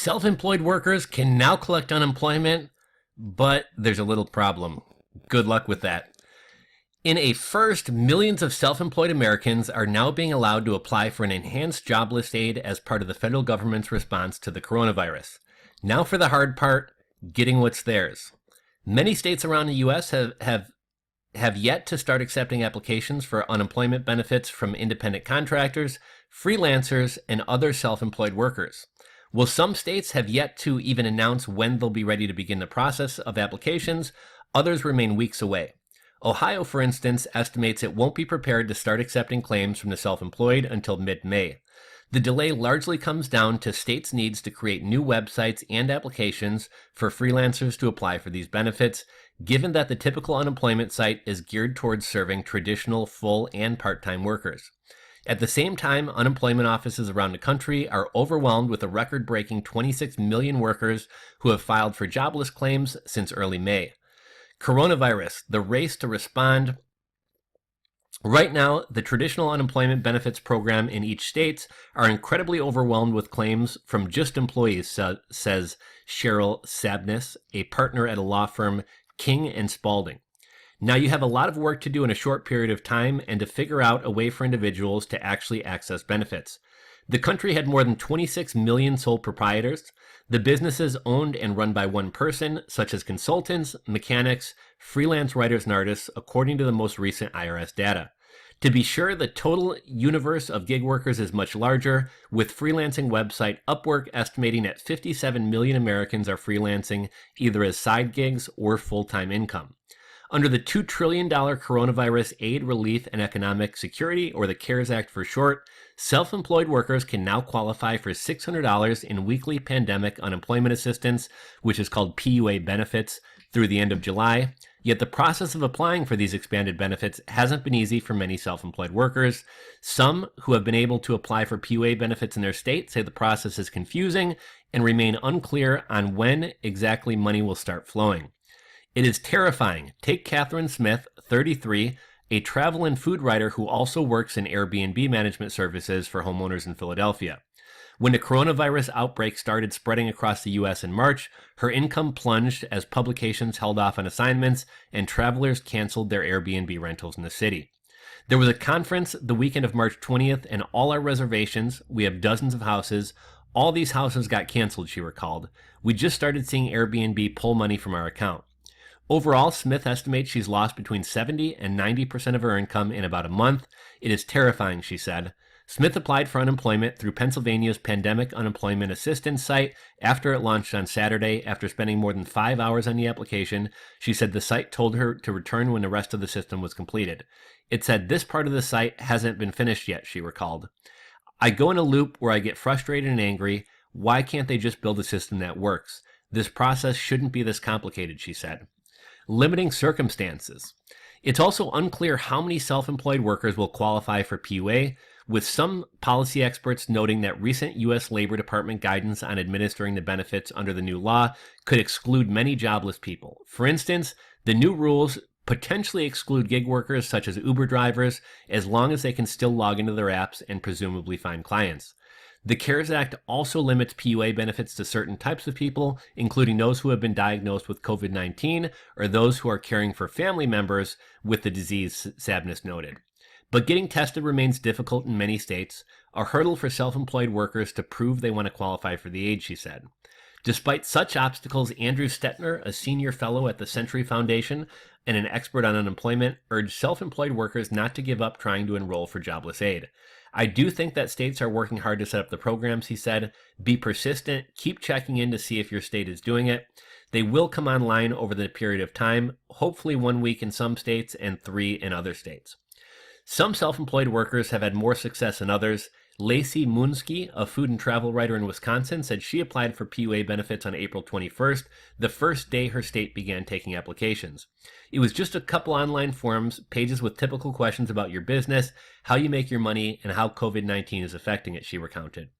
Self-employed workers can now collect unemployment, but there's a little problem. Good luck with that. In a first, millions of self-employed Americans are now being allowed to apply for an enhanced jobless aid as part of the federal government's response to the coronavirus. Now for the hard part, getting what's theirs. Many states around the U.S. have yet to start accepting applications for unemployment benefits from independent contractors, freelancers, and other self-employed workers. While some states have yet to even announce when they'll be ready to begin the process of applications, others remain weeks away. Ohio, for instance, estimates it won't be prepared to start accepting claims from the self-employed until mid-May. The delay largely comes down to states' needs to create new websites and applications for freelancers to apply for these benefits, given that the typical unemployment site is geared towards serving traditional full and part-time workers. At the same time, unemployment offices around the country are overwhelmed with a record-breaking 26 million workers who have filed for jobless claims since early May. Coronavirus, the race to respond. Right now, the traditional unemployment benefits program in each state are incredibly overwhelmed with claims from just employees, says Cheryl Sabnis, a partner at a law firm, King and Spalding. Now you have a lot of work to do in a short period of time and to figure out a way for individuals to actually access benefits. The country had more than 26 million sole proprietors. The businesses owned and run by one person, such as consultants, mechanics, freelance writers and artists, according to the most recent IRS data. To be sure, the total universe of gig workers is much larger, with freelancing website Upwork estimating that 57 million Americans are freelancing either as side gigs or full-time income. Under the $2 trillion Coronavirus Aid, Relief, and Economic Security, or the CARES Act for short, self-employed workers can now qualify for $600 in weekly pandemic unemployment assistance, which is called PUA benefits, through the end of July. Yet the process of applying for these expanded benefits hasn't been easy for many self-employed workers. Some who have been able to apply for PUA benefits in their state say the process is confusing and remain unclear on when exactly money will start flowing. It is terrifying. Take Catherine Smith, 33, a travel and food writer who also works in Airbnb management services for homeowners in Philadelphia. When the coronavirus outbreak started spreading across the U.S. in March, her income plunged as publications held off on assignments and travelers canceled their Airbnb rentals in the city. There was a conference the weekend of March 20th, and all our reservations, we have dozens of houses, all these houses got canceled, she recalled. We just started seeing Airbnb pull money from our account. Overall, Smith estimates she's lost between 70 and 90% of her income in about a month. It is terrifying, she said. Smith applied for unemployment through Pennsylvania's Pandemic Unemployment Assistance site after it launched on Saturday. After spending more than 5 hours on the application, she said the site told her to return when the rest of the system was completed. It said this part of the site hasn't been finished yet, she recalled. I go in a loop where I get frustrated and angry. Why can't they just build a system that works? This process shouldn't be this complicated, she said. Limiting circumstances. It's also unclear how many self-employed workers will qualify for PUA, with some policy experts noting that recent U.S. Labor Department guidance on administering the benefits under the new law could exclude many jobless people. For instance, the new rules potentially exclude gig workers such as Uber drivers as long as they can still log into their apps and presumably find clients. The CARES Act also limits PUA benefits to certain types of people, including those who have been diagnosed with COVID-19 or those who are caring for family members with the disease, Sabnis noted. But getting tested remains difficult in many states, a hurdle for self-employed workers to prove they want to qualify for the aid, she said. Despite such obstacles, Andrew Stetner, a senior fellow at the Century Foundation and an expert on unemployment, urged self-employed workers not to give up trying to enroll for jobless aid. I do think that states are working hard to set up the programs, he said. Be persistent, keep checking in to see if your state is doing it. They will come online over the period of time, hopefully 1 week in some states and 3 in other states. Some self-employed workers have had more success than others. Lacey Munsky, a food and travel writer in Wisconsin, said she applied for PUA benefits on April 21st, the first day her state began taking applications. It was just a couple online forms, pages with typical questions about your business, how you make your money, and how COVID-19 is affecting it, she recounted.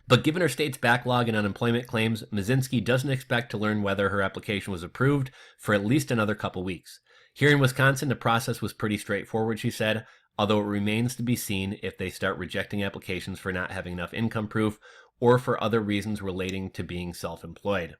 But given her state's backlog in unemployment claims, Mazinski doesn't expect to learn whether her application was approved for at least another couple weeks. Here in Wisconsin, the process was pretty straightforward, she said, although it remains to be seen if they start rejecting applications for not having enough income proof or for other reasons relating to being self-employed.